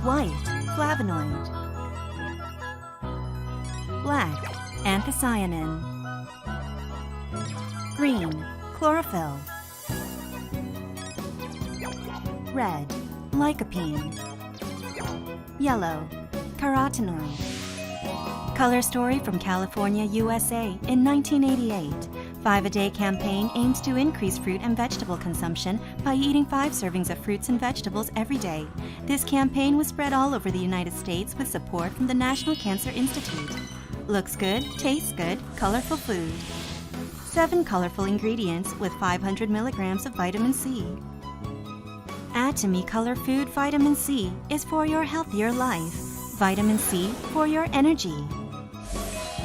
White, flavonoid. Black, anthocyanin. Green, chlorophyll. Red, lycopene. Yellow, carotenoid. Color story from California, USA in 1988. 5-a-Day campaign aims to increase fruit and vegetable consumption by eating 5 servings of fruits and vegetables every day. This campaign was spread all over the United States with support from the National Cancer Institute. Looks good, tastes good, colorful food. 7 colorful ingredients with 500 milligrams of vitamin C. Atomy Color Food Vitamin C is for your healthier life. Vitamin C for your energy.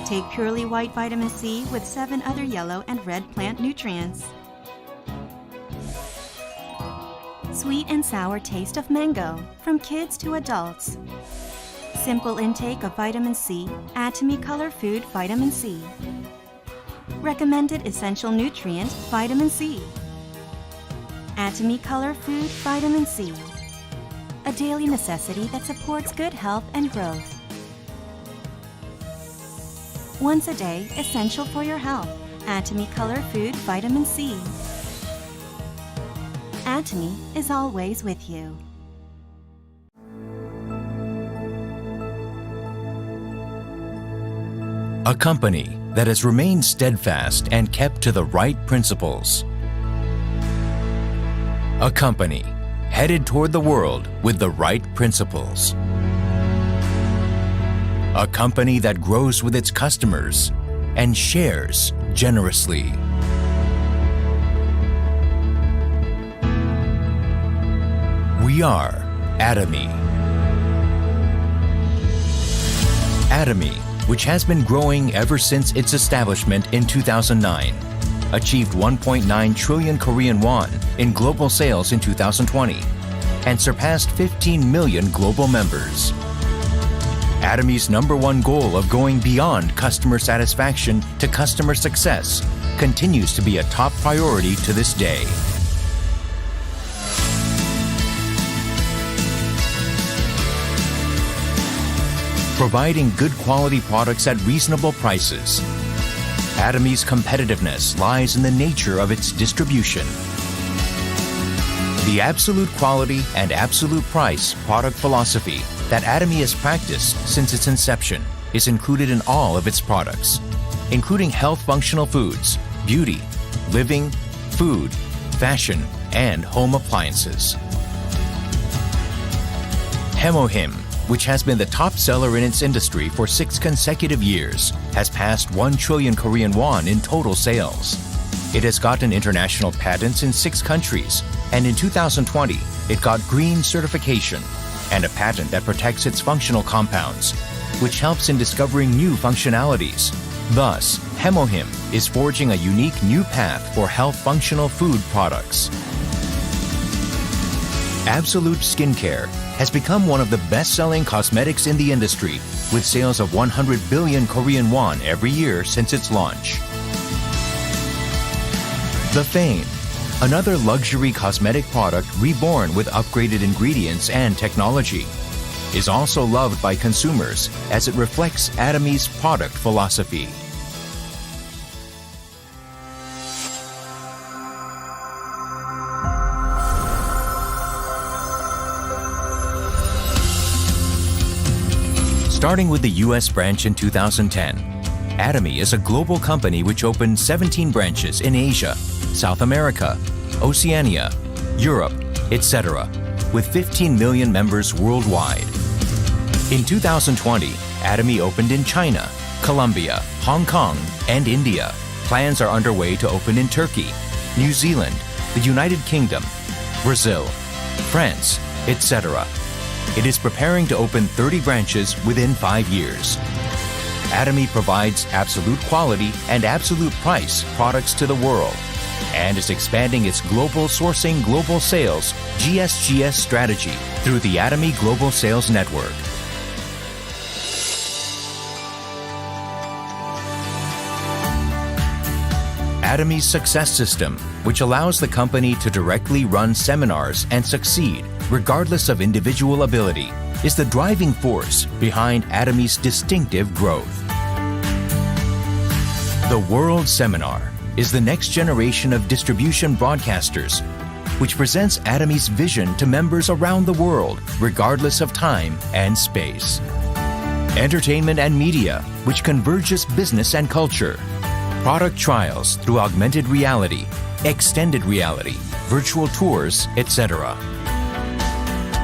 Take purely white vitamin C with 7 other yellow and red plant nutrients. Sweet and sour taste of mango, from kids to adults. Simple intake of vitamin C, Atomy Color Food Vitamin C. Recommended essential nutrient, vitamin C. Atomy Color Food Vitamin C. A daily necessity that supports good health and growth. Once a day, essential for your health. Atomy Color Food Vitamin C. Atomy is always with you. A company that has remained steadfast and kept to the right principles. A company headed toward the world with the right principles. A company that grows with its customers and shares generously. We are Atomy. Atomy, which has been growing ever since its establishment in 2009, achieved 1.9 trillion Korean won in global sales in 2020 and surpassed 15 million global members. Atomy's #1 goal of going beyond customer satisfaction to customer success continues to be a top priority to this day. Providing good quality products at reasonable prices. Atomy's competitiveness lies in the nature of its distribution. The absolute quality and absolute price product philosophy that Atomy has practiced since its inception is included in all of its products, including health functional foods, beauty, living, food, fashion, and home appliances. Hemohim, which has been the top seller in its industry for 6 consecutive years, has passed 1 trillion Korean won in total sales. It has gotten international patents in 6 countries, and in 2020, it got green certification and a patent that protects its functional compounds, which helps in discovering new functionalities. Thus, Hemohim is forging a unique new path for health functional food products. Absolute Skincare has become one of the best-selling cosmetics in the industry, with sales of 100 billion Korean won every year since its launch. The Fame, another luxury cosmetic product reborn with upgraded ingredients and technology, is also loved by consumers as it reflects Atomy's product philosophy. Starting with the U.S. branch in 2010, Atomy is a global company which opened 17 branches in Asia, South America, Oceania, Europe, etc., with 15 million members worldwide. In 2020, Atomy opened in China, Colombia, Hong Kong, and India. Plans are underway to open in Turkey, New Zealand, the United Kingdom, Brazil, France, etc. It is preparing to open 30 branches within 5 years. Atomy provides absolute quality and absolute price products to the world and is expanding its global sourcing global sales GSGS strategy through the Atomy Global Sales Network. Atomy's success system, which allows the company to directly run seminars and succeed regardless of individual ability, is the driving force behind Atomy's distinctive growth. The World Seminar is the next generation of distribution broadcasters, which presents Atomy's vision to members around the world, regardless of time and space. Entertainment and media, which converges business and culture. Product trials through augmented reality, extended reality, virtual tours, etc.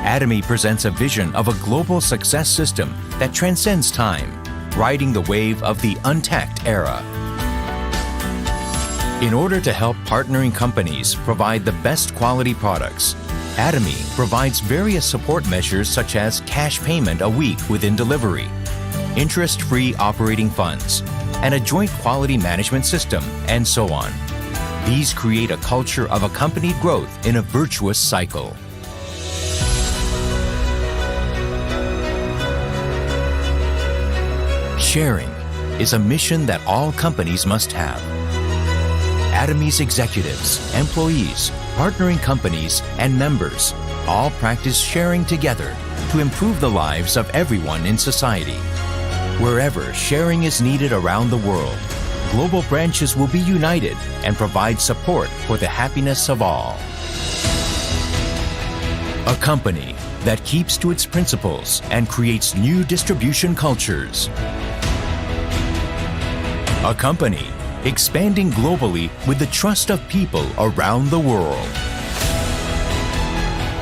Atomy presents a vision of a global success system that transcends time, riding the wave of the untact era. In order to help partnering companies provide the best quality products, Atomy provides various support measures such as cash payment a week within delivery, interest-free operating funds, and a joint quality management system, and so on. These create a culture of accompanied growth in a virtuous cycle. Sharing is a mission that all companies must have. Atomy's executives, employees, partnering companies, and members all practice sharing together to improve the lives of everyone in society. Wherever sharing is needed around the world, global branches will be united and provide support for the happiness of all. A company that keeps to its principles and creates new distribution cultures. A company expanding globally with the trust of people around the world.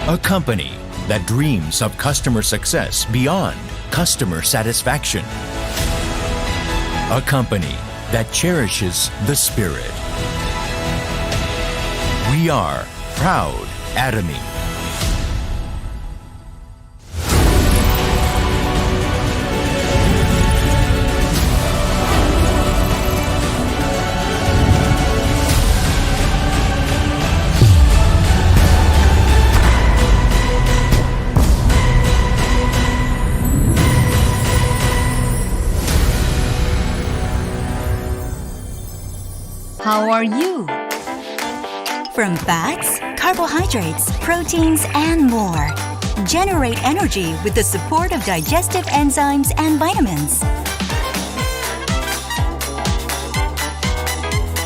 A company that dreams of customer success beyond customer satisfaction. A company that cherishes the spirit. We are proud Atomy. How are you? From fats, carbohydrates, proteins, and more. Generate energy with the support of digestive enzymes and vitamins.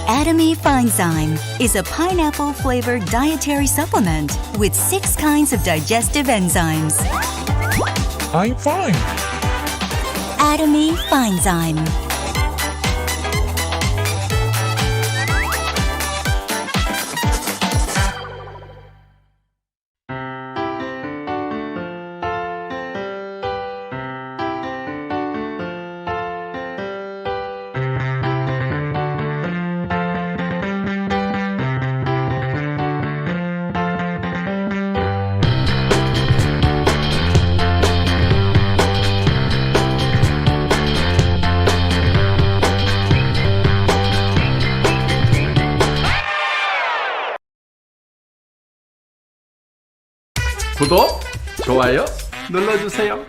Atomy Finezyme is a pineapple-flavored dietary supplement with 6 kinds of digestive enzymes. I'm fine. Atomy Finezyme. 구독, 좋아요 눌러주세요.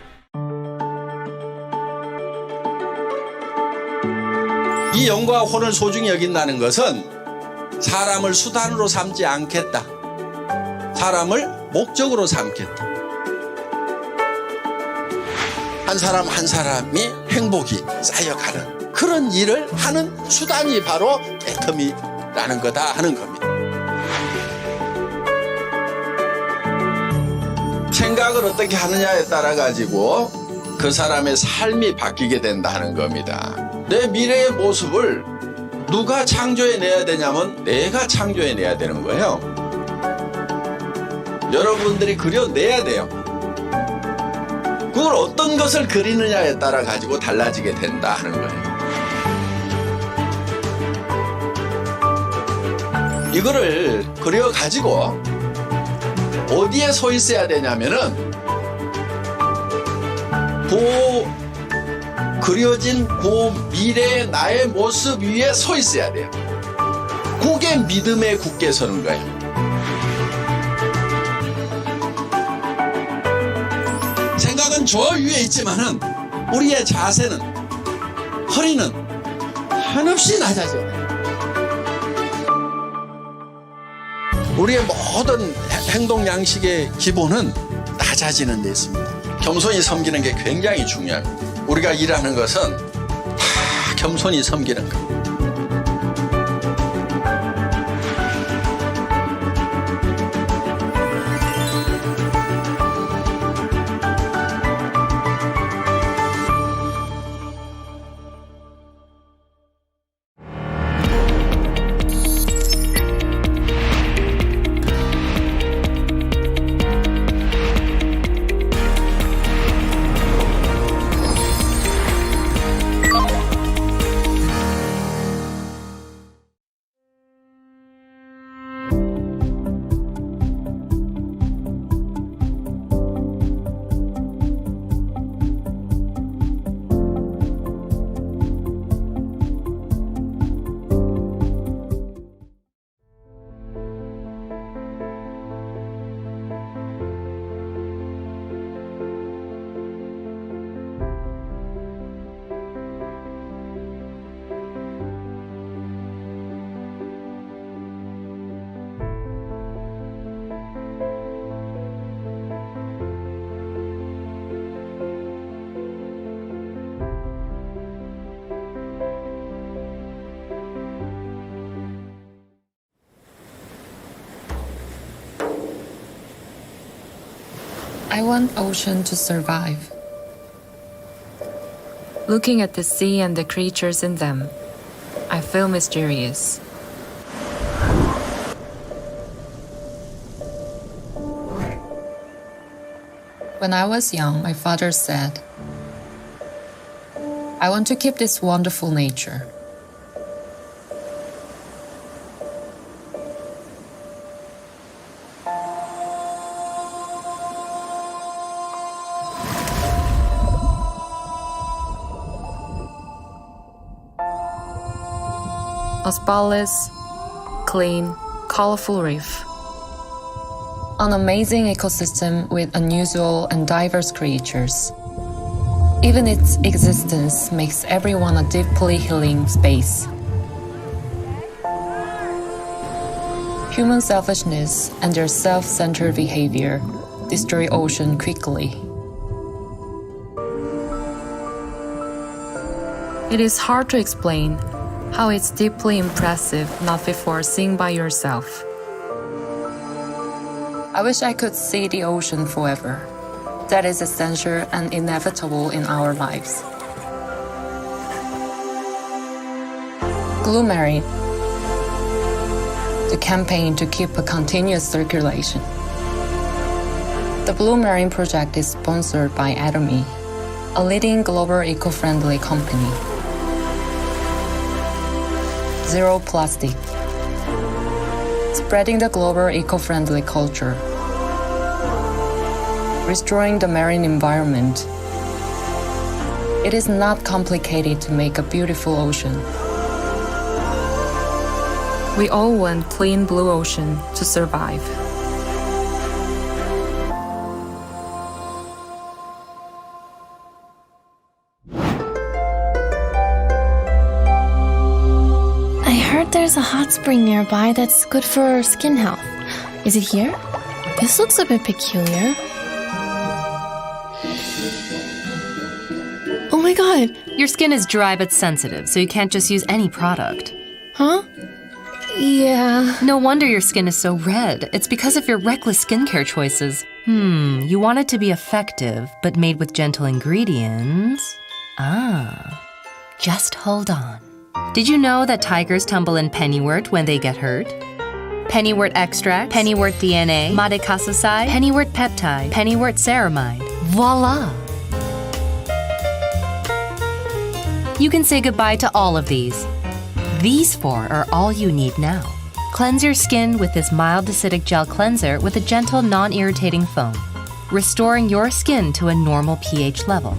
이 영과 혼을 소중히 여긴다는 것은 사람을 수단으로 삼지 않겠다. 사람을 목적으로 삼겠다. 한 사람 한 사람이 행복이 쌓여가는 그런 일을 하는 수단이 바로 애터미라는 거다 하는 겁니다. 생각을 어떻게 하느냐에 따라 가지고 그 사람의 삶이 바뀌게 된다는 겁니다. 내 미래의 모습을 누가 창조해내야 되냐면 내가 창조해내야 되는 거예요. 여러분들이 그려내야 돼요. 그걸 어떤 것을 그리느냐에 따라 가지고 달라지게 된다 하는 거예요. 이거를 그려가지고 어디에 서 있어야 되냐면은 그려진 미래의 나의 모습 위에 서 있어야 돼요. 그게 믿음에 굳게 서는 거예요. 생각은 저 위에 있지만은 우리의 자세는 허리는 한없이 낮아져요. 우리의 모든 행동 양식의 기본은 낮아지는 데 있습니다. 겸손히 섬기는 게 굉장히 중요합니다. 우리가 일하는 것은 다 겸손히 섬기는 것. I want ocean to survive. Looking at the sea and the creatures in them, I feel mysterious. When I was young, my father said, I want to keep this wonderful nature. A spotless, clean, colorful reef. An amazing ecosystem with unusual and diverse creatures. Even its existence makes everyone a deeply healing space. Human selfishness and their self-centered behavior destroy ocean quickly. It is hard to explain how it's deeply impressive not before seeing by yourself. I wish I could see the ocean forever. That is essential and inevitable in our lives. Blue Marine, the campaign to keep a continuous circulation. The Blue Marine project is sponsored by Atomy, a leading global eco-friendly company. Zero plastic. Spreading the global eco-friendly culture. Restoring the marine environment. It is not complicated to make a beautiful ocean. We all want clean blue ocean to survive. There's a hot spring nearby that's good for skin health. Is it here? This looks a bit peculiar. Oh my god! Your skin is dry but sensitive, so you can't just use any product. Huh? Yeah. No wonder your skin is so red. It's because of your reckless skincare choices. You want it to be effective, but made with gentle ingredients. Just hold on. Did you know that tigers tumble in pennywort when they get hurt? Pennywort extract, pennywort DNA, madecassoside, pennywort peptide, pennywort ceramide. Voila! You can say goodbye to all of these. These 4 are all you need now. Cleanse your skin with this mild acidic gel cleanser with a gentle, non-irritating foam, restoring your skin to a normal pH level.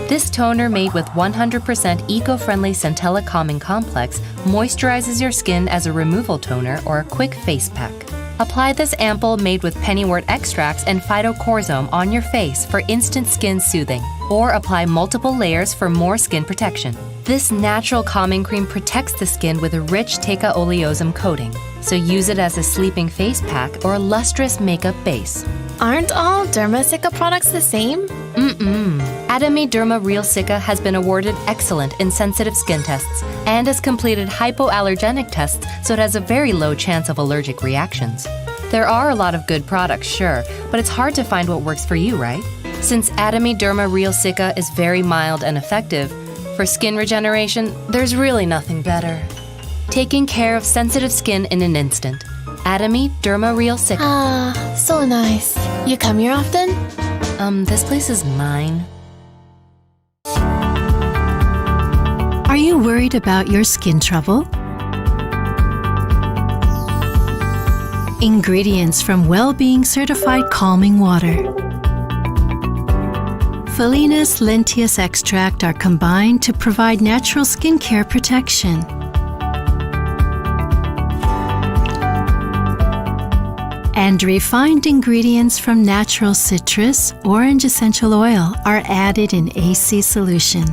This toner made with 100% eco-friendly centella calming complex moisturizes your skin as a removal toner or a quick face pack. Apply this ampoule made with pennywort extracts and phytocorzome on your face for instant skin soothing, or apply multiple layers for more skin protection. This natural calming cream protects the skin with a rich teca oleosum coating, so use it as a sleeping face pack or a lustrous makeup base. Aren't all Dermasica products the same? Atomy Derma Real Cica has been awarded excellent in sensitive skin tests and has completed hypoallergenic tests, so it has a very low chance of allergic reactions. There are a lot of good products, sure, but it's hard to find what works for you, right? Since Atomy Derma Real Cica is very mild and effective, for skin regeneration, there's really nothing better. Taking care of sensitive skin in an instant. Atomy Derma Real Cica. Ah, so nice. You come here often? This place is mine. Are you worried about your skin trouble? Ingredients from Well-Being Certified Calming Water. Phalenas lentius extract are combined to provide natural skincare protection. And refined ingredients from natural citrus, orange essential oil are added in AC solution.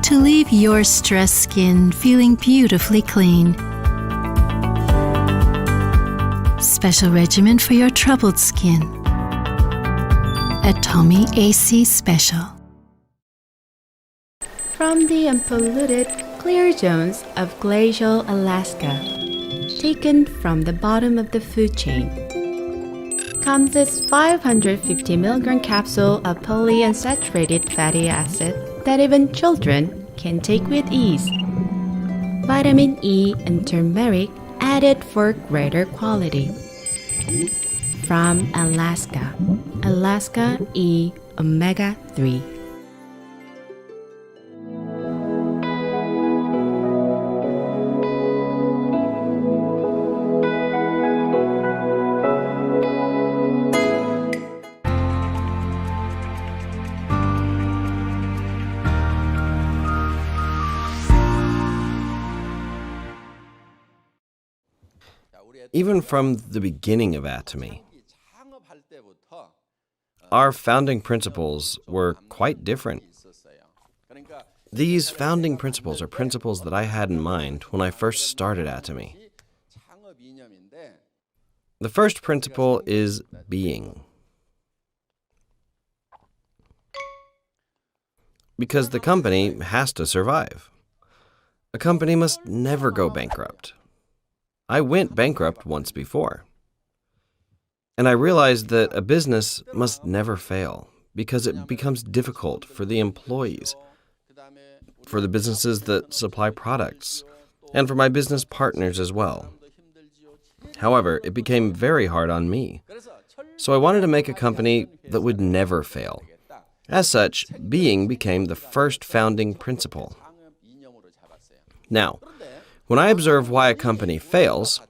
To leave your stressed skin feeling beautifully clean. Special regimen for your troubled skin. Atomy AC Special. From the unpolluted, clear zones of glacial Alaska, taken from the bottom of the food chain, comes this 550 mg capsule of polyunsaturated fatty acid that even children can take with ease. Vitamin E and turmeric added for greater quality. From Alaska, Alaska E Omega 3. Even from the beginning of Atomy, our founding principles were quite different. These founding principles are principles that I had in mind when I first started Atomy. The first principle is being. Because the company has to survive. A company must never go bankrupt. I went bankrupt once before. And I realized that a business must never fail because it becomes difficult for the employees, for the businesses that supply products, and for my business partners as well. However, it became very hard on me. So I wanted to make a company that would never fail. As such, being became the first founding principle. Now, when I observe why a company fails,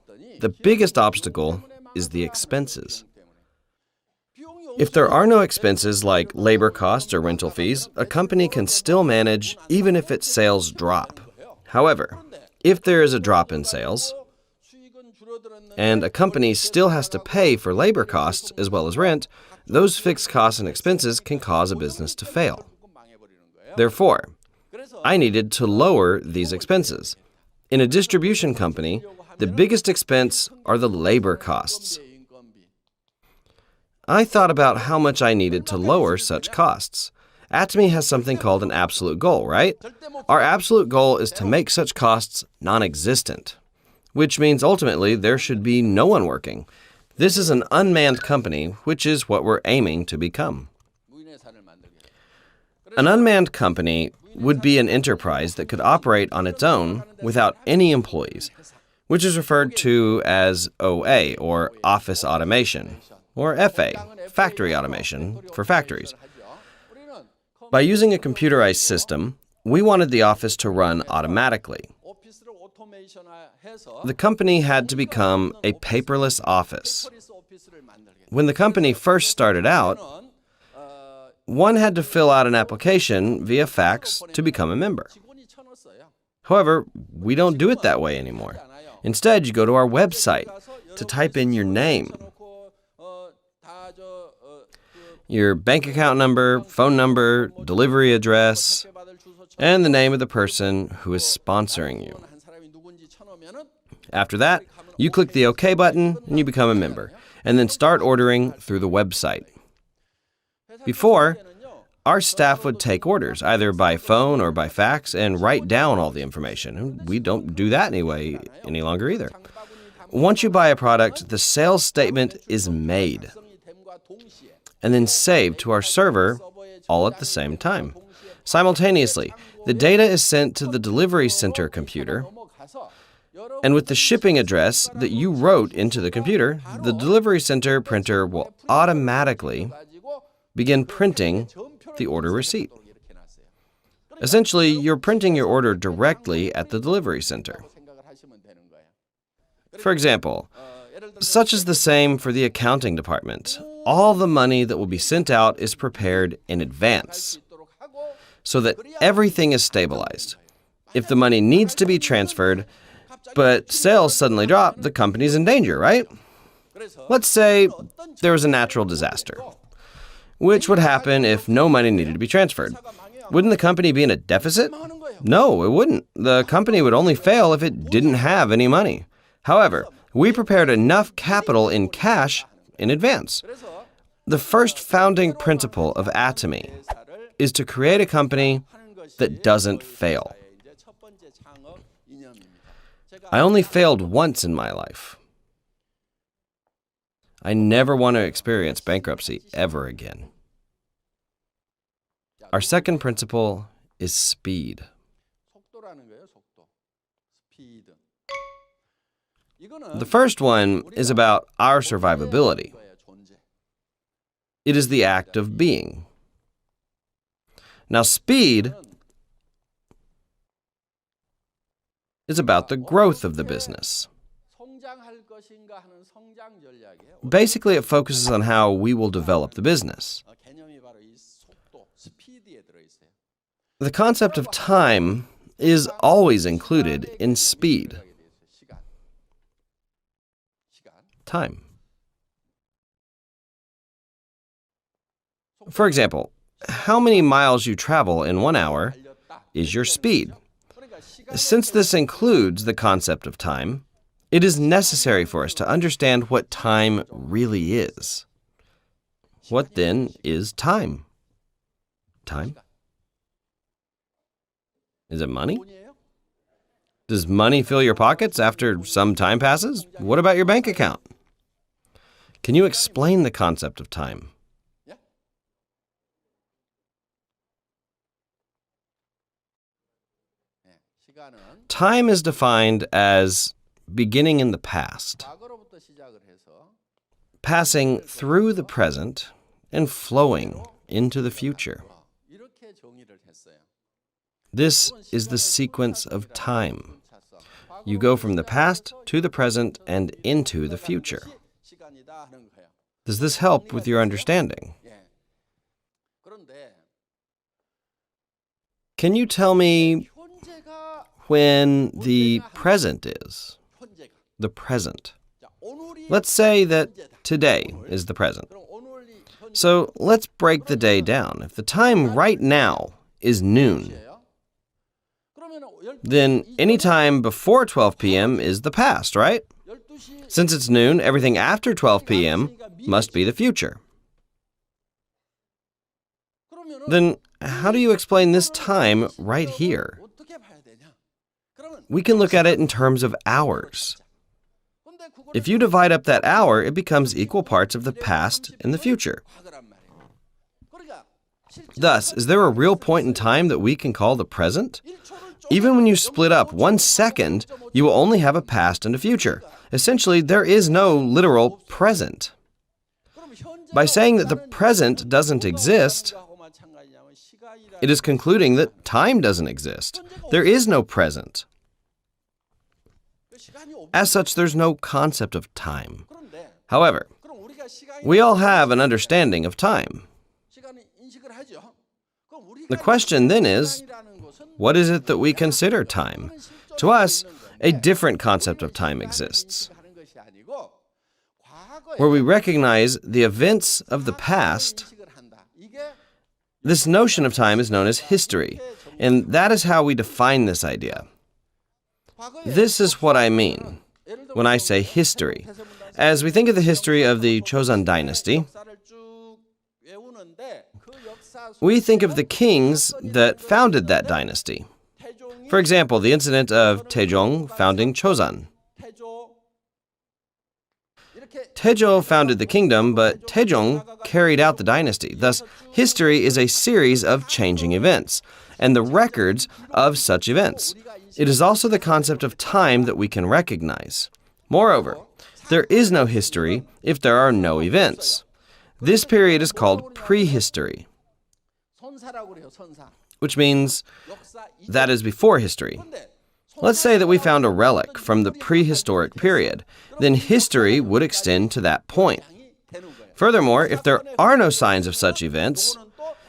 the biggest obstacle is the expenses. If there are no expenses like labor costs or rental fees, a company can still manage even if its sales drop. However, if there is a drop in sales, and a company still has to pay for labor costs as well as rent, those fixed costs and expenses can cause a business to fail. Therefore, I needed to lower these expenses. In a distribution company, the biggest expense are the labor costs. I thought about how much I needed to lower such costs. Atomy has something called an absolute goal, right? Our absolute goal is to make such costs non-existent, which means ultimately there should be no one working. This is an unmanned company, which is what we're aiming to become. An unmanned company would be an enterprise that could operate on its own without any employees, which is referred to as OA, or office automation, or FA, factory automation, for factories. By using a computerized system, we wanted the office to run automatically. The company had to become a paperless office. When the company first started out, one had to fill out an application via fax to become a member. However, we don't do it that way anymore. Instead, you go to our website to type in your name, your bank account number, phone number, delivery address, and the name of the person who is sponsoring you. After that, you click the OK button and you become a member, and then start ordering through the website. Before, our staff would take orders, either by phone or by fax, and write down all the information. We don't do that any longer either. Once you buy a product, the sales statement is made and then saved to our server all at the same time. Simultaneously, the data is sent to the delivery center computer, and with the shipping address that you wrote into the computer, the delivery center printer will automatically begin printing the order receipt. Essentially, you're printing your order directly at the delivery center. For example, such is the same for the accounting department. All the money that will be sent out is prepared in advance so that everything is stabilized. If the money needs to be transferred, but sales suddenly drop, the company's in danger, right? Let's say there was a natural disaster, which would happen if no money needed to be transferred. Wouldn't the company be in a deficit? No, it wouldn't. The company would only fail if it didn't have any money. However, we prepared enough capital in cash in advance. The first founding principle of Atomy is to create a company that doesn't fail. I only failed once in my life. I never want to experience bankruptcy ever again. Our second principle is speed. The first one is about our survivability. It is the act of being. Now, speed is about the growth of the business. Basically, it focuses on how we will develop the business. The concept of time is always included in speed. Time. For example, how many miles you travel in 1 hour is your speed. Since this includes the concept of time, it is necessary for us to understand what time really is. What then is time? Time? Is it money? Does money fill your pockets after some time passes? What about your bank account? Can you explain the concept of time? Time is defined as beginning in the past, passing through the present, and flowing into the future. This is the sequence of time. You go from the past to the present and into the future. Does this help with your understanding? Can you tell me when the present is? The present. Let's say that today is the present. So let's break the day down. If the time right now is noon, then any time before 12 p.m. is the past, right? Since it's noon, everything after 12 p.m. must be the future. Then how do you explain this time right here? We can look at it in terms of hours. If you divide up that hour, it becomes equal parts of the past and the future. Thus, is there a real point in time that we can call the present? Even when you split up 1 second, you will only have a past and a future. Essentially, there is no literal present. By saying that the present doesn't exist, it is concluding that time doesn't exist. There is no present. As such, there's no concept of time. However, we all have an understanding of time. The question then is, what is it that we consider time? To us, a different concept of time exists, where we recognize the events of the past. This notion of time is known as history. And that is how we define this idea. This is what I mean when I say history. As we think of the history of the Joseon dynasty, we think of the kings that founded that dynasty. For example, the incident of Jeong founding Joseon. Taejo founded the kingdom, but Jeong carried out the dynasty. Thus, history is a series of changing events, and the records of such events. It is also the concept of time that we can recognize. Moreover, there is no history if there are no events. This period is called prehistory, which means that is before history. Let's say that we found a relic from the prehistoric period. Then history would extend to that point. Furthermore, if there are no signs of such events,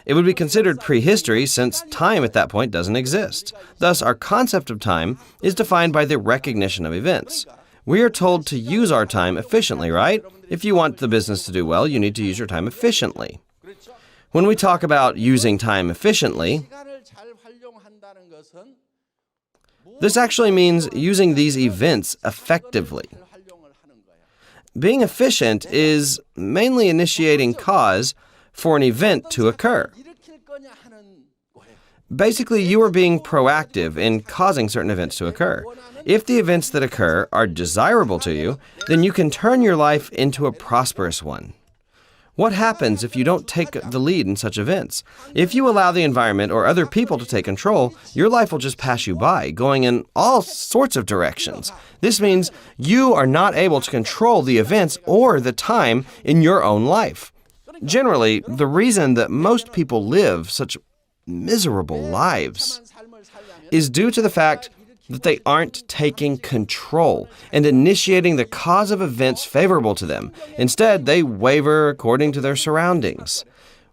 it would be considered prehistory since time at that point doesn't exist. Thus, our concept of time is defined by the recognition of events. We are told to use our time efficiently, right? If you want the business to do well, you need to use your time efficiently. When we talk about using time efficiently, this actually means using these events effectively. Being efficient is mainly initiating cause for an event to occur. Basically, you are being proactive in causing certain events to occur. If the events that occur are desirable to you, then you can turn your life into a prosperous one. What happens if you don't take the lead in such events? If you allow the environment or other people to take control, your life will just pass you by, going in all sorts of directions. This means you are not able to control the events or the time in your own life. Generally, the reason that most people live such miserable lives is due to the fact that they aren't taking control and initiating the cause of events favorable to them. Instead, they waver according to their surroundings.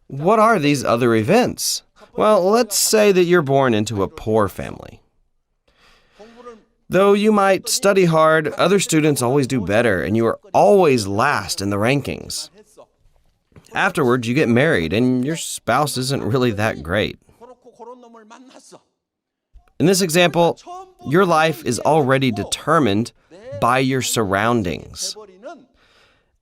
What are these other events? Well, let's say that you're born into a poor family. Though you might study hard, other students always do better, and you are always last in the rankings. Afterwards, you get married, and your spouse isn't really that great. In this example, your life is already determined by your surroundings.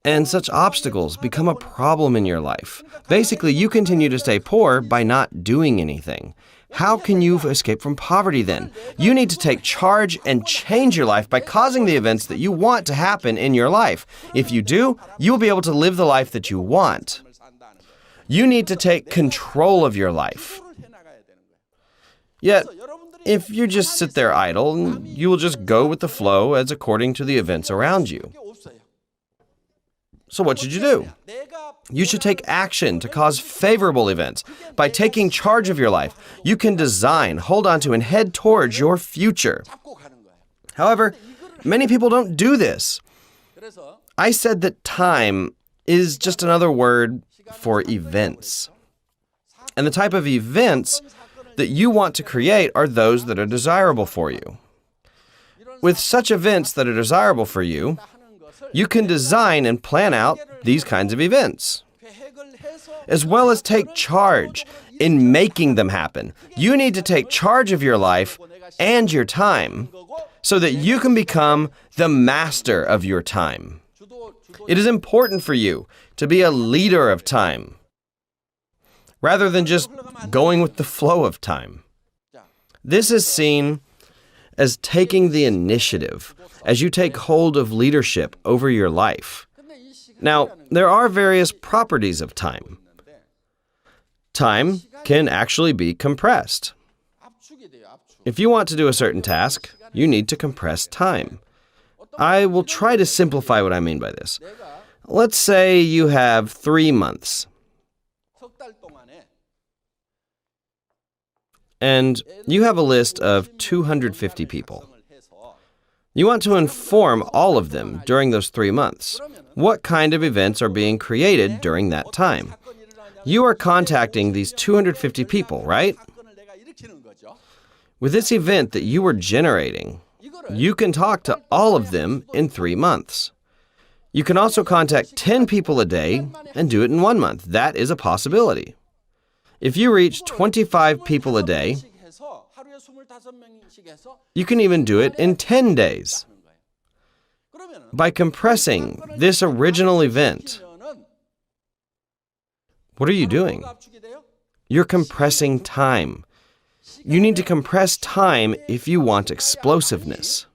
And such obstacles become a problem in your life. Basically, you continue to stay poor by not doing anything. How can you escape from poverty then? You need to take charge and change your life by causing the events that you want to happen in your life. If you do, you will be able to live the life that you want. You need to take control of your life. Yet, if you just sit there idle, you will just go with the flow as according to the events around you. So what should you do? You should take action to cause favorable events. By taking charge of your life, you can design, hold on to, and head towards your future. However, many people don't do this. I said that time is just another word for events. And the type of events that you want to create are those that are desirable for you. With such events that are desirable for you, you can design and plan out these kinds of events, as well as take charge in making them happen. You need to take charge of your life and your time so that you can become the master of your time. It is important for you to be a leader of time, rather than just going with the flow of time. This is seen as taking the initiative as you take hold of leadership over your life. Now, there are various properties of time. Time can actually be compressed. If you want to do a certain task, you need to compress time. I will try to simplify what I mean by this. Let's say you have 3 months. And you have a list of 250 people. You want to inform all of them during those 3 months. What kind of events are being created during that time? You are contacting these 250 people, right? With this event that you are generating, you can talk to all of them in 3 months. You can also contact 10 people a day and do it in 1 month. That is a possibility. If you reach 25 people a day, You can even do it in 10 days. By compressing this original event, what are you doing? You're compressing time. You need to compress time if you want explosiveness.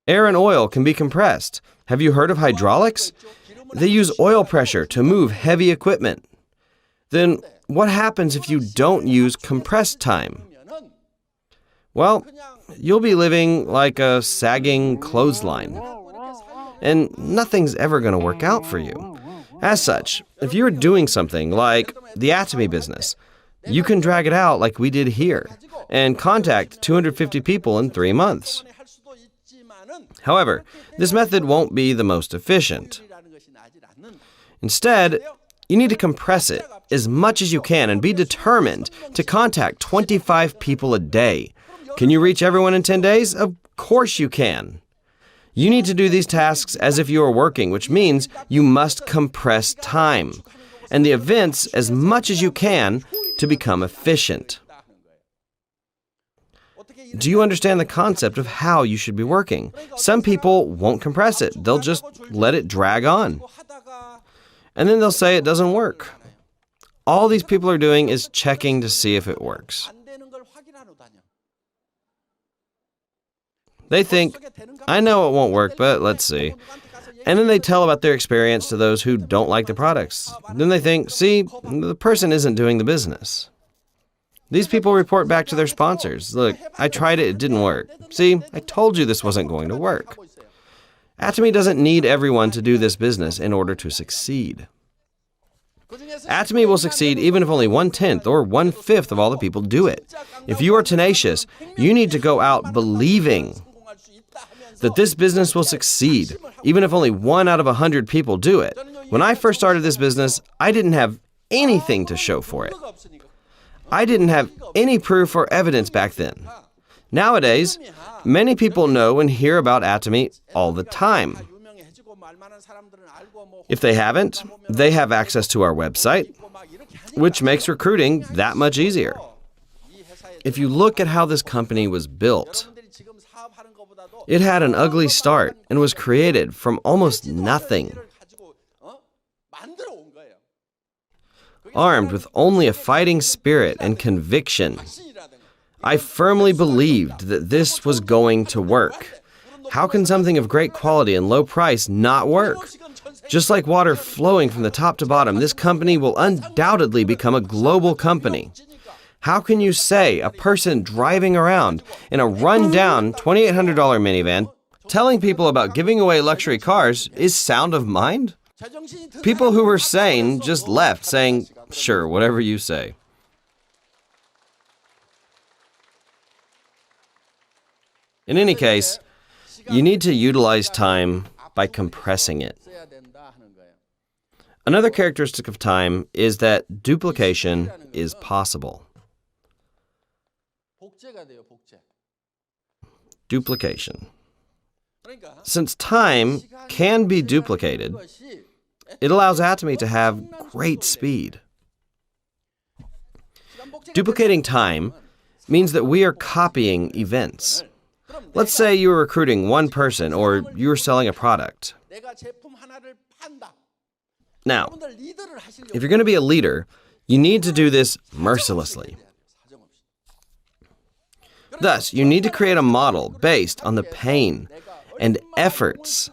Air and oil can be compressed. Have you heard of hydraulics? They use oil pressure to move heavy equipment. Then what happens if you don't use compressed time? Well, you'll be living like a sagging clothesline. And nothing's ever going to work out for you. As such, if you're doing something like the Atomy business, you can drag it out like we did here and contact 250 people in 3 months. However, this method won't be the most efficient. Instead, you need to compress it as much as you can and be determined to contact 25 people a day. Can you reach everyone in 10 days? Of course you can. You need to do these tasks as if you are working, which means you must compress time and the events as much as you can to become efficient. Do you understand the concept of how you should be working? Some people won't compress it. They'll just let it drag on. And then they'll say it doesn't work. All these people are doing is checking to see if it works. They think, I know it won't work, but let's see. And then they tell about their experience to those who don't like the products. Then they think, see, the person isn't doing the business. These people report back to their sponsors. Look, I tried it, it didn't work. See, I told you this wasn't going to work. Atomy doesn't need everyone to do this business in order to succeed. Atomy will succeed even if only 1/10 or 1/5 of all the people do it. If you are tenacious, you need to go out believing that this business will succeed, even if only 1 out of 100 people do it. When I first started this business, I didn't have anything to show for it. I didn't have any proof or evidence back then. Nowadays, many people know and hear about Atomy all the time. If they haven't, they have access to our website, which makes recruiting that much easier. If you look at how this company was built, it had an ugly start and was created from almost nothing. Armed with only a fighting spirit and conviction, I firmly believed that this was going to work. How can something of great quality and low price not work? Just like water flowing from the top to bottom, this company will undoubtedly become a global company. How can you say a person driving around in a run-down $2,800 minivan telling people about giving away luxury cars is sound of mind? People who were sane just left saying, sure, whatever you say. In any case, you need to utilize time by compressing it. Another characteristic of time is that duplication is possible. Duplication. Since time can be duplicated, it allows Atomy to have great speed. Duplicating time means that we are copying events. Let's say you are recruiting one person or you are selling a product. Now, if you're going to be a leader, you need to do this mercilessly. Thus, you need to create a model based on the pain and efforts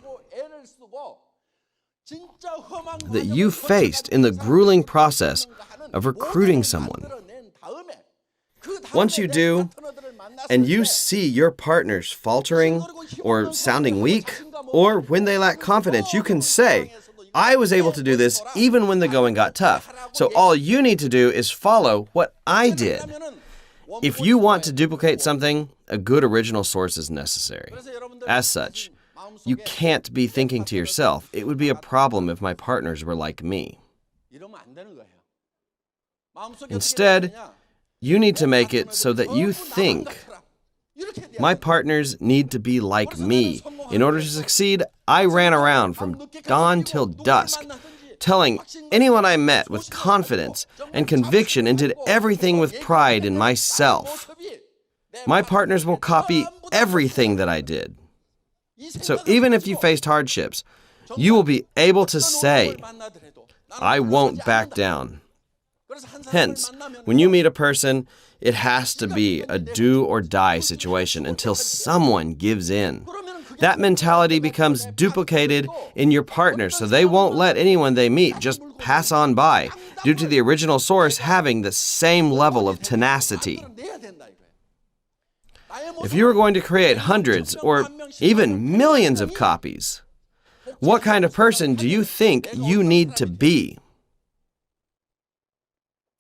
that you faced in the grueling process of recruiting someone. Once you do, and you see your partners faltering or sounding weak, or when they lack confidence, you can say, I was able to do this even when the going got tough. So all you need to do is follow what I did. If you want to duplicate something, a good original source is necessary. As such, you can't be thinking to yourself, it would be a problem if my partners were like me. Instead, you need to make it so that you think, my partners need to be like me. In order to succeed, I ran around from dawn till dusk, telling anyone I met with confidence and conviction and did everything with pride in myself. My partners will copy everything that I did. So even if you faced hardships, you will be able to say, I won't back down. Hence, when you meet a person, it has to be a do or die situation until someone gives in. That mentality becomes duplicated in your partner, so they won't let anyone they meet just pass on by, due to the original source having the same level of tenacity. If you are going to create hundreds or even millions of copies, what kind of person do you think you need to be?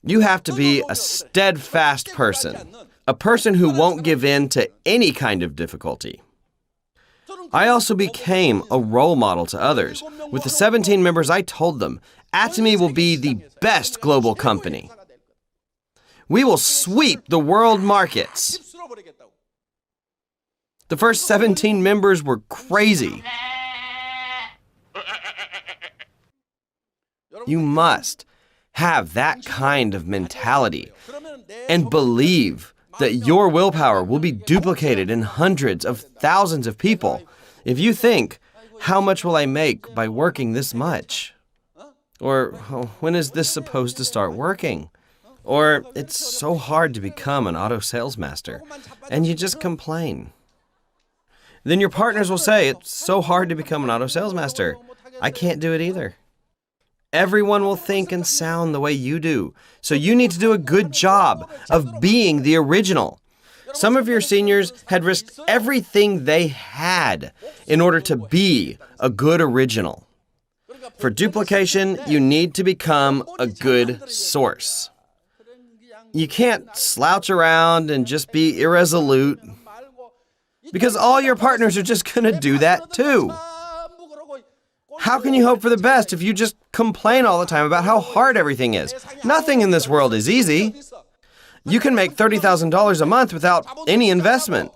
You have to be a steadfast person, a person who won't give in to any kind of difficulty. I also became a role model to others. With the 17 members, I told them, Atomy will be the best global company. We will sweep the world markets. The first 17 members were crazy. You must have that kind of mentality and believe that your willpower will be duplicated in hundreds of thousands of people. If you think, how much will I make by working this much? Or when is this supposed to start working? Or it's so hard to become an auto salesmaster, and you just complain. Then your partners will say, it's so hard to become an auto salesmaster. I can't do it either. Everyone will think and sound the way you do. So you need to do a good job of being the original. Some of your seniors had risked everything they had in order to be a good original. For duplication, you need to become a good source. You can't slouch around and just be irresolute, because all your partners are just going to do that too. How can you hope for the best if you just complain all the time about how hard everything is? Nothing in this world is easy. You can make $30,000 a month without any investment.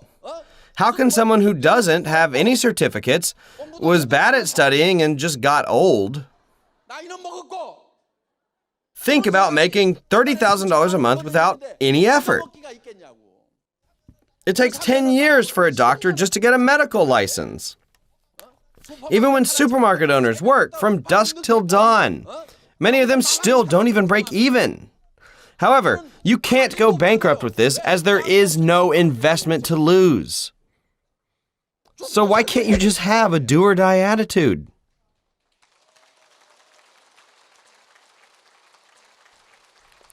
How can someone who doesn't have any certificates, was bad at studying, and just got old, think about making $30,000 a month without any effort? It takes 10 years for a doctor just to get a medical license. Even when supermarket owners work from dusk till dawn, many of them still don't even break even. However, you can't go bankrupt with this, as there is no investment to lose. So why can't you just have a do-or-die attitude?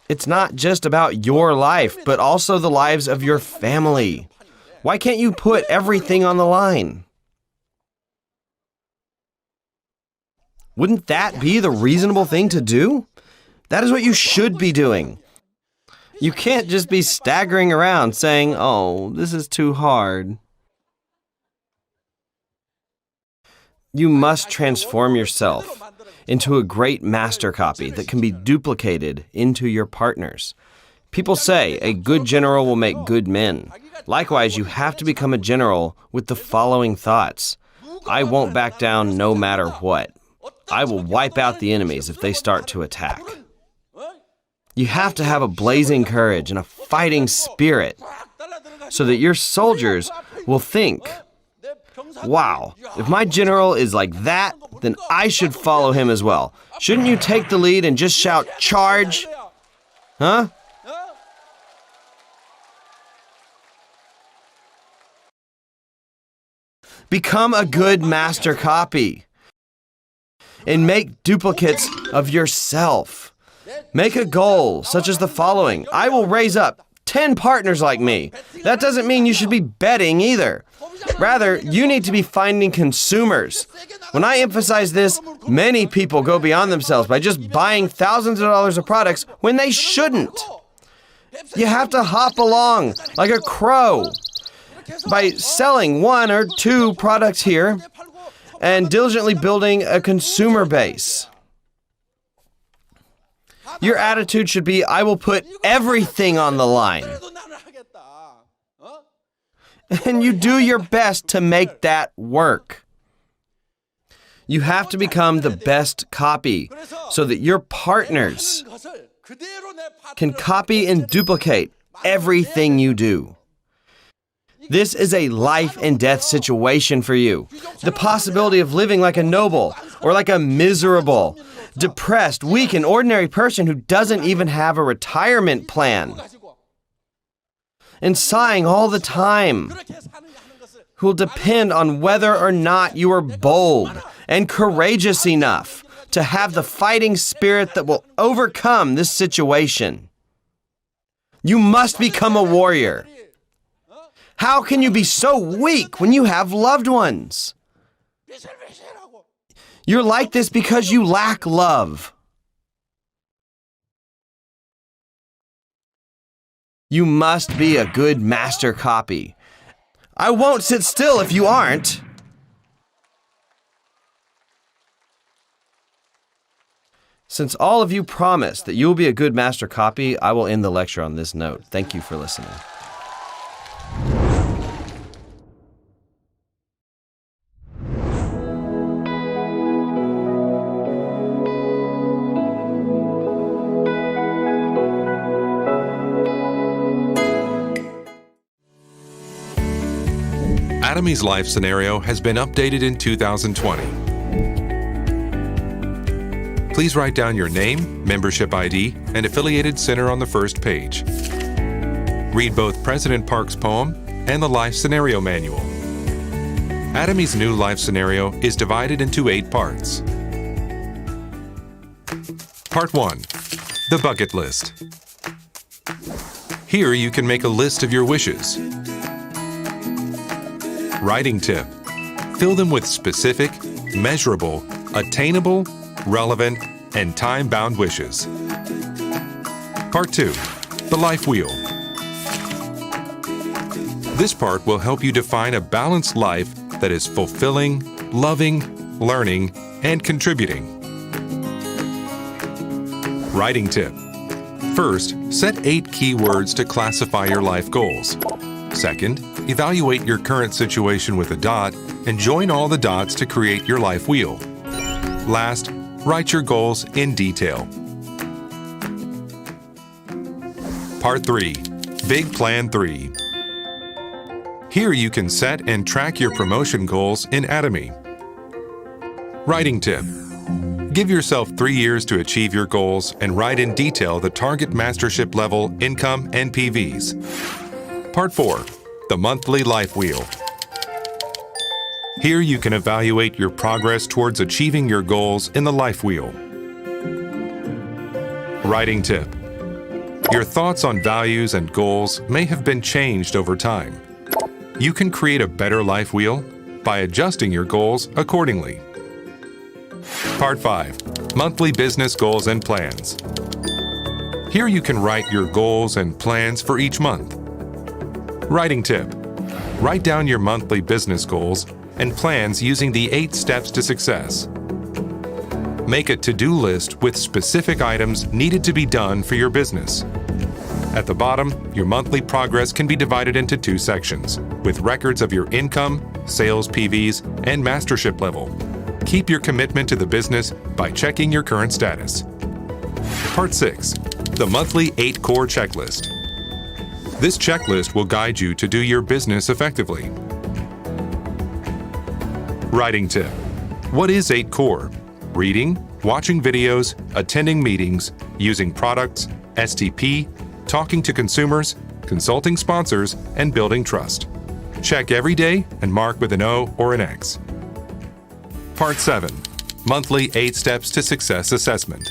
It's not just about your life, but also the lives of your family. Why can't you put everything on the line? Wouldn't that be the reasonable thing to do? That is what you should be doing. You can't just be staggering around saying, oh, this is too hard. You must transform yourself into a great master copy that can be duplicated into your partners. People say a good general will make good men. Likewise, you have to become a general with the following thoughts. I won't back down no matter what. I will wipe out the enemies if they start to attack. You have to have a blazing courage and a fighting spirit so that your soldiers will think, wow, if my general is like that, then I should follow him as well. Shouldn't you take the lead and just shout, charge? Huh? Become a good master copy and make duplicates of yourself. Make a goal such as the following. I will raise up 10 partners like me. That doesn't mean you should be betting either. Rather, you need to be finding consumers. When I emphasize this, many people go beyond themselves by just buying thousands of dollars of products when they shouldn't. You have to hop along like a crow by selling 1 or 2 products here and diligently building a consumer base. Your attitude should be, I will put everything on the line. And you do your best to make that work. You have to become the best copy so that your partners can copy and duplicate everything you do. This is a life and death situation for you. The possibility of living like a noble or like a miserable, depressed, weak, and ordinary person who doesn't even have a retirement plan and sighing all the time, who will depend on whether or not you are bold and courageous enough to have the fighting spirit that will overcome this situation. You must become a warrior. How can you be so weak when you have loved ones? You're like this because you lack love. You must be a good master copy. I won't sit still if you aren't. Since all of you promised that you will be a good master copy, I will end the lecture on this note. Thank you for listening. Atomy's life scenario has been updated in 2020. Please write down your name, membership ID, and affiliated center on the first page. Read both President Park's poem and the life scenario manual. Atomy's new life scenario is divided into 8 parts. Part 1. The Bucket List. Here you can make a list of your wishes. Writing tip. Fill them with specific, measurable, attainable, relevant, and time-bound wishes. Part 2. The Life Wheel. This part will help you define a balanced life that is fulfilling, loving, learning, and contributing. Writing tip. First, set 8 keywords to classify your life goals. Second, evaluate your current situation with a dot and join all the dots to create your life wheel. Last, write your goals in detail. Part 3. Big Plan 3. Here you can set and track your promotion goals in Atomy. Writing tip. Give yourself 3 years to achieve your goals and write in detail the target mastership level, income, and PVs. Part 4. The Monthly Life Wheel. Here you can evaluate your progress towards achieving your goals in the life wheel. Writing tip. Your thoughts on values and goals may have been changed over time. You can create a better life wheel by adjusting your goals accordingly. Part 5. Monthly Business Goals and Plans. Here you can write your goals and plans for each month. Writing tip. Write down your monthly business goals and plans using the 8 steps to success. Make a to-do list with specific items needed to be done for your business. At the bottom, your monthly progress can be divided into 2 sections, with records of your income, sales PVs, and mastership level. Keep your commitment to the business by checking your current status. Part 6. The Monthly 8 Core Checklist. This checklist will guide you to do your business effectively. Writing tip. What is 8 Core? Reading, watching videos, attending meetings, using products, STP, talking to consumers, consulting sponsors, and building trust. Check every day and mark with an O or an X. Part 7. Monthly 8 Steps to Success Assessment.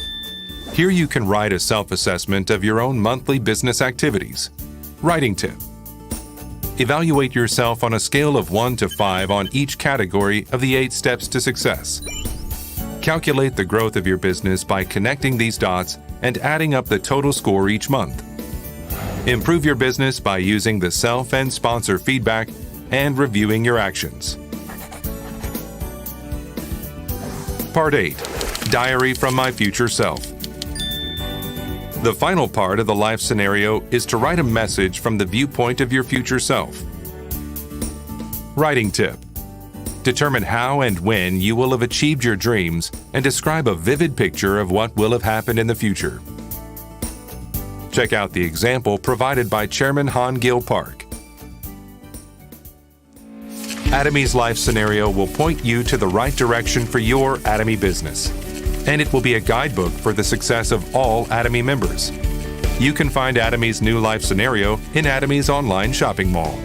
Here you can write a self-assessment of your own monthly business activities. Writing tip. Evaluate yourself on a scale of 1 to 5 on each category of the 8 steps to success. Calculate the growth of your business by connecting these dots and adding up the total score each month. Improve your business by using the self and sponsor feedback and reviewing your actions. Part 8. Diary from My Future Self. The final part of the life scenario is to write a message from the viewpoint of your future self. Writing tip. Determine how and when you will have achieved your dreams and describe a vivid picture of what will have happened in the future. Check out the example provided by Chairman Han Gill Park. Atomy's life scenario will point you to the right direction for your Atomy business, and it will be a guidebook for the success of all Atomy members. You can find Atomy's new life scenario in Atomy's online shopping mall.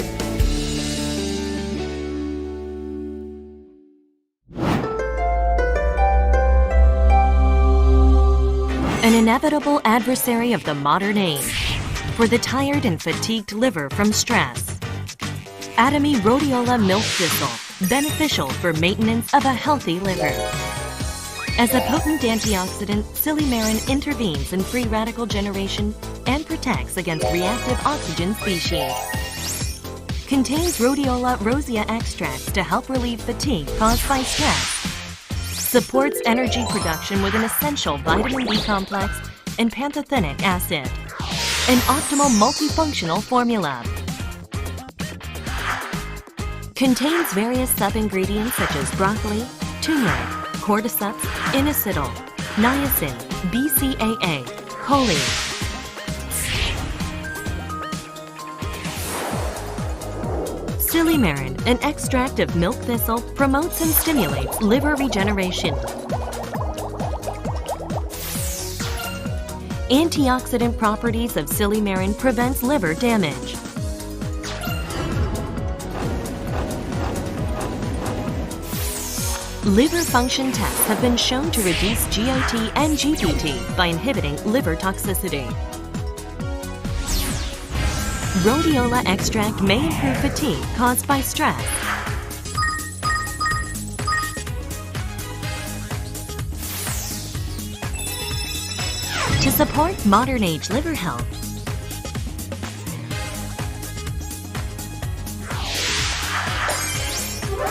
An inevitable adversary of the modern age. For the tired and fatigued liver from stress. Atomy rhodiola milk thistle, beneficial for maintenance of a healthy liver. As a potent antioxidant, silymarin intervenes in free radical generation and protects against reactive oxygen species. Contains rhodiola rosea extracts to help relieve fatigue caused by stress. Supports energy production with an essential vitamin B complex and pantothenic acid. An optimal multifunctional formula. Contains various sub-ingredients such as broccoli, turmeric, cordyceps, inositol, niacin, BCAA, choline. Silymarin, an extract of milk thistle, promotes and stimulates liver regeneration. Antioxidant properties of silymarin prevents liver damage. Liver function tests have been shown to reduce GOT and GPT by inhibiting liver toxicity. Rhodiola extract may improve fatigue caused by stress. To support modern-age liver health,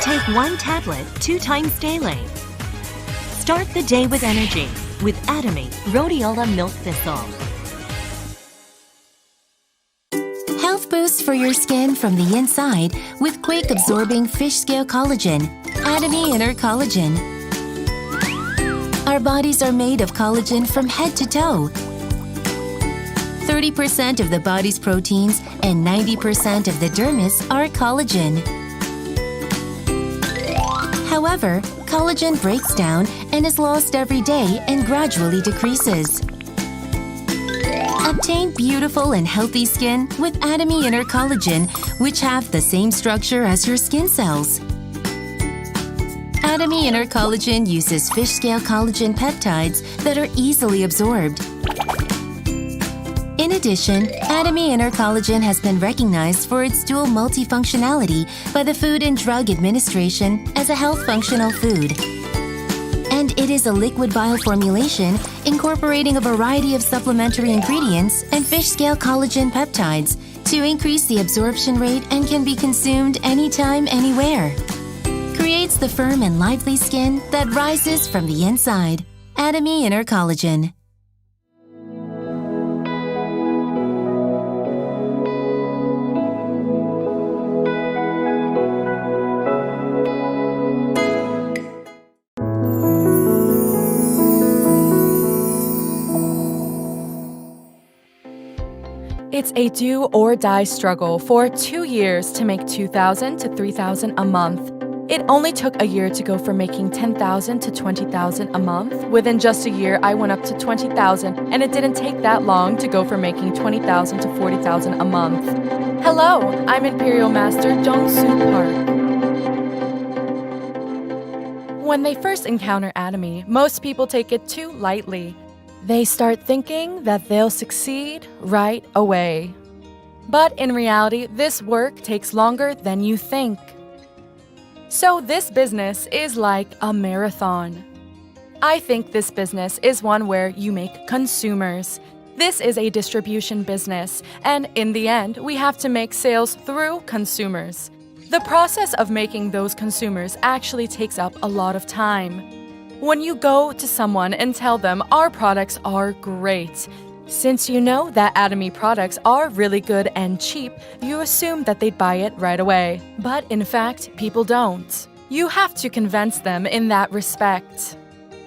take 1 tablet 2 times daily. Start the day with energy with Atomy rhodiola milk thistle. Health boosts for your skin from the inside with quick-absorbing fish scale collagen, Atomy Inner Collagen. Our bodies are made of collagen from head to toe. 30% of the body's proteins and 90% of the dermis are collagen. However, collagen breaks down and is lost every day and gradually decreases. Obtain beautiful and healthy skin with Atomy Inner Collagen, which have the same structure as your skin cells. Atomy Inner Collagen uses fish scale collagen peptides that are easily absorbed. In addition, Atomy Inner Collagen has been recognized for its dual multifunctionality by the Food and Drug Administration as a health functional food. And it is a liquid vial formulation incorporating a variety of supplementary ingredients and fish scale collagen peptides to increase the absorption rate and can be consumed anytime, anywhere. Creates the firm and lively skin that rises from the inside. Atomy Inner Collagen. It's a do or die struggle for 2 years to make $2,000 to $3,000 a month. It only took a year to go from making $10,000 to $20,000 a month. Within just a year, I went up to $20,000, and it didn't take that long to go from making $20,000 to $40,000 a month. Hello, I'm Imperial Master Jeong Park. When they first encounter Atomy, most people take it too lightly. They start thinking that they'll succeed right away. But in reality, this work takes longer than you think. So this business is like a marathon. I think this business is one where you make consumers. This is a distribution business, and in the end, we have to make sales through consumers. The process of making those consumers actually takes up a lot of time. When you go to someone and tell them our products are great, since you know that Atomy products are really good and cheap, you assume that they'd buy it right away. But in fact, people don't. You have to convince them in that respect.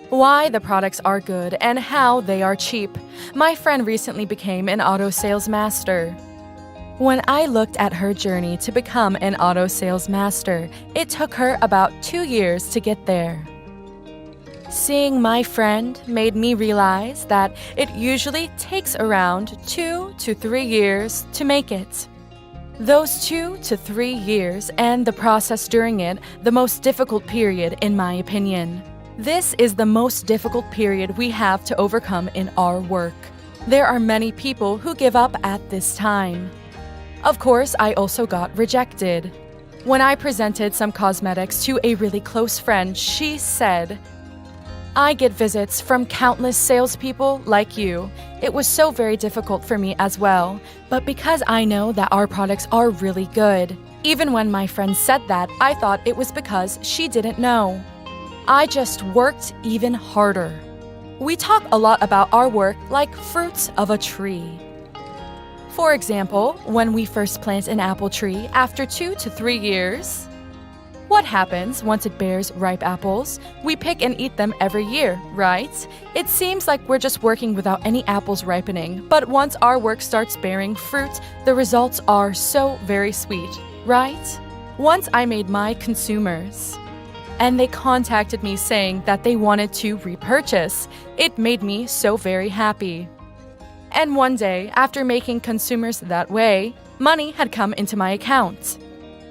Why the products are good and how they are cheap. My friend recently became an auto sales master. When I looked at her journey to become an auto sales master, it took her about 2 years to get there. Seeing my friend made me realize that it usually takes around 2 to 3 years to make it. Those 2 to 3 years and the process during it, the most difficult period in my opinion. This is the most difficult period we have to overcome in our work. There are many people who give up at this time. Of course, I also got rejected. When I presented some cosmetics to a really close friend, she said, "I get visits from countless salespeople like you. It was so very difficult for me as well, but because I know that our products are really good." Even when my friend said that, I thought it was because she didn't know. I just worked even harder. We talk a lot about our work like fruits of a tree. For example, when we first plant an apple tree after 2 to 3 years, what happens once it bears ripe apples? We pick and eat them every year, right? It seems like we're just working without any apples ripening, but once our work starts bearing fruit, the results are so very sweet, right? Once I made my consumers, and they contacted me saying that they wanted to repurchase. It made me so very happy. And one day, after making consumers that way, money had come into my account.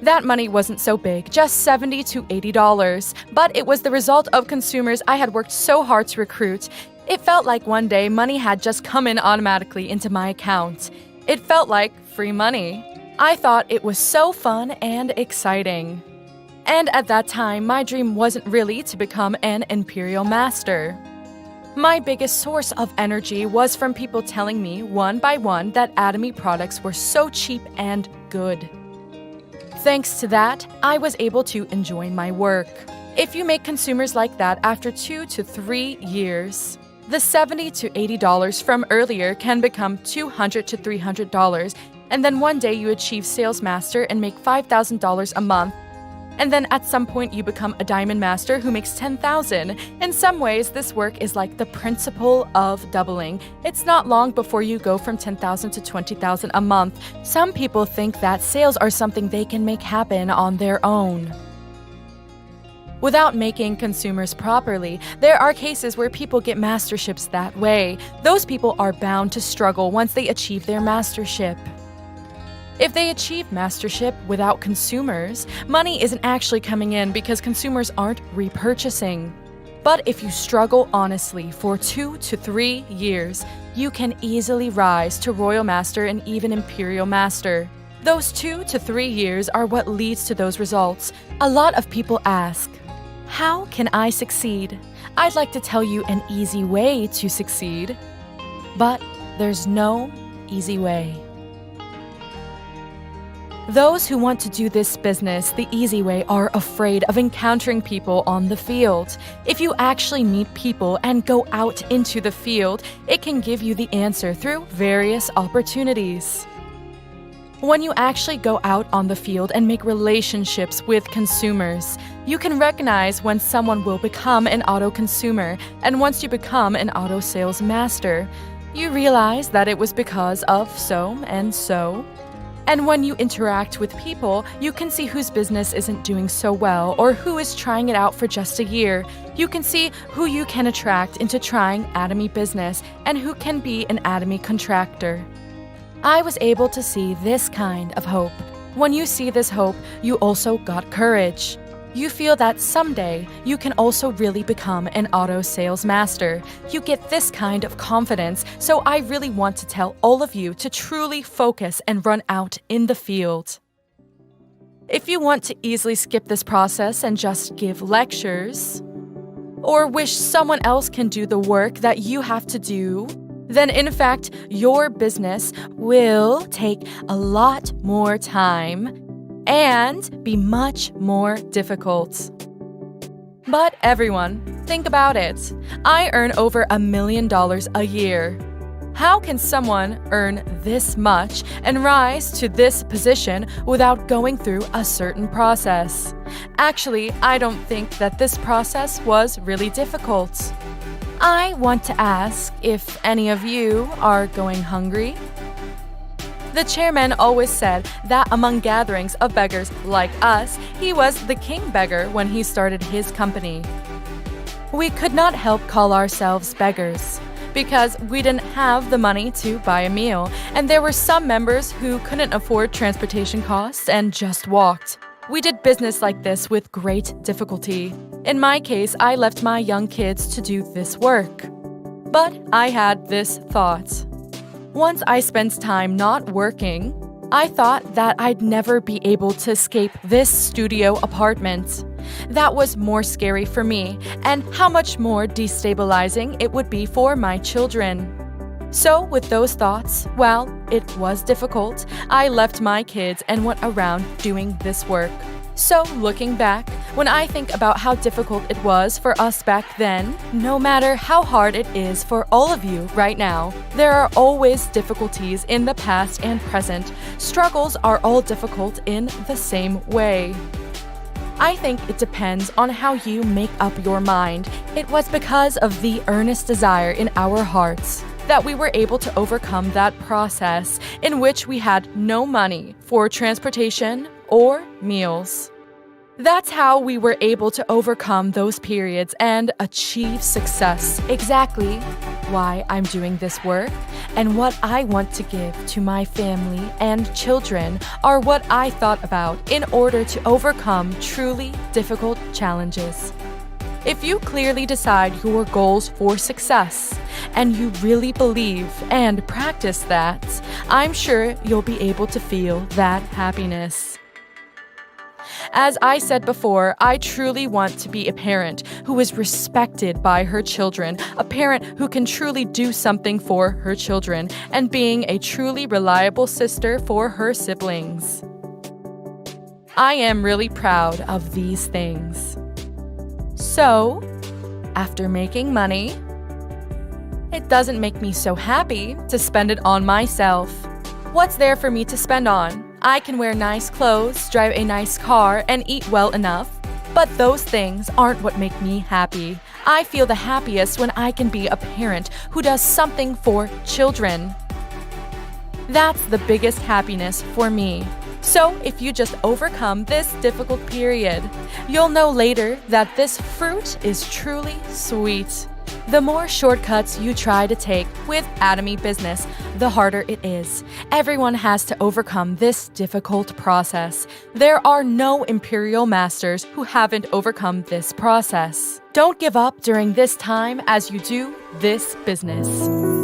That money wasn't so big, just $70 to $80, but it was the result of consumers I had worked so hard to recruit. It felt like one day money had just come in automatically into my account. It felt like free money. I thought it was so fun and exciting. And at that time, my dream wasn't really to become an Imperial Master. My biggest source of energy was from people telling me one by one that Atomy products were so cheap and good. Thanks to that, I was able to enjoy my work. If you make consumers like that after 2 to 3 years, the $70 to $80 from earlier can become $200 to $300, and then one day you achieve Sales Master and make $5,000 a month. And then at some point you become a Diamond Master who makes $10,000. In some ways, this work is like the principle of doubling. It's not long before you go from $10,000 to $20,000 a month. Some people think that sales are something they can make happen on their own. Without making consumers properly, there are cases where people get masterships that way. Those people are bound to struggle once they achieve their mastership. If they achieve mastership without consumers, money isn't actually coming in because consumers aren't repurchasing. But if you struggle honestly for 2 to 3 years, you can easily rise to Royal Master and even Imperial Master. Those 2 to 3 years are what leads to those results. A lot of people ask, how can I succeed? I'd like to tell you an easy way to succeed, but there's no easy way. Those who want to do this business the easy way are afraid of encountering people on the field. If you actually meet people and go out into the field, it can give you the answer through various opportunities. When you actually go out on the field and make relationships with consumers, you can recognize when someone will become an auto consumer, and once you become an auto sales master, you realize that it was because of so and so. And when you interact with people, you can see whose business isn't doing so well or who is trying it out for just a year. You can see who you can attract into trying Atomy business and who can be an Atomy contractor. I was able to see this kind of hope. When you see this hope, you also got courage. You feel that someday you can also really become an auto sales master. You get this kind of confidence, so I really want to tell all of you to truly focus and run out in the field. If you want to easily skip this process and just give lectures, or wish someone else can do the work that you have to do, then in fact, your business will take a lot more time and be much more difficult. But everyone, think about it. I earn over $1 million a year. How can someone earn this much and rise to this position without going through a certain process? Actually, I don't think that this process was really difficult. I want to ask if any of you are going hungry. The chairman always said that among gatherings of beggars like us, he was the king beggar when he started his company. We could not help call ourselves beggars because we didn't have the money to buy a meal, and there were some members who couldn't afford transportation costs and just walked. We did business like this with great difficulty. In my case, I left my young kids to do this work. But I had this thought. Once I spent time not working, I thought that I'd never be able to escape this studio apartment. That was more scary for me, and how much more destabilizing it would be for my children. So, with those thoughts, well, it was difficult. I left my kids and went around doing this work. So, looking back, when I think about how difficult it was for us back then, no matter how hard it is for all of you right now, there are always difficulties in the past and present. Struggles are all difficult in the same way. I think it depends on how you make up your mind. It was because of the earnest desire in our hearts that we were able to overcome that process in which we had no money for transportation or meals. That's how we were able to overcome those periods and achieve success. Exactly why I'm doing this work and what I want to give to my family and children are what I thought about in order to overcome truly difficult challenges. If you clearly decide your goals for success and you really believe and practice that, I'm sure you'll be able to feel that happiness. As I said before, I truly want to be a parent who is respected by her children, a parent who can truly do something for her children, and being a truly reliable sister for her siblings. I am really proud of these things. So, after making money, it doesn't make me so happy to spend it on myself. What's there for me to spend on? I can wear nice clothes, drive a nice car, and eat well enough. But those things aren't what make me happy. I feel the happiest when I can be a parent who does something for children. That's the biggest happiness for me. So if you just overcome this difficult period, you'll know later that this fruit is truly sweet. The more shortcuts you try to take with Atomy business, the harder it is. Everyone has to overcome this difficult process. There are no Imperial masters who haven't overcome this process. Don't give up during this time as you do this business.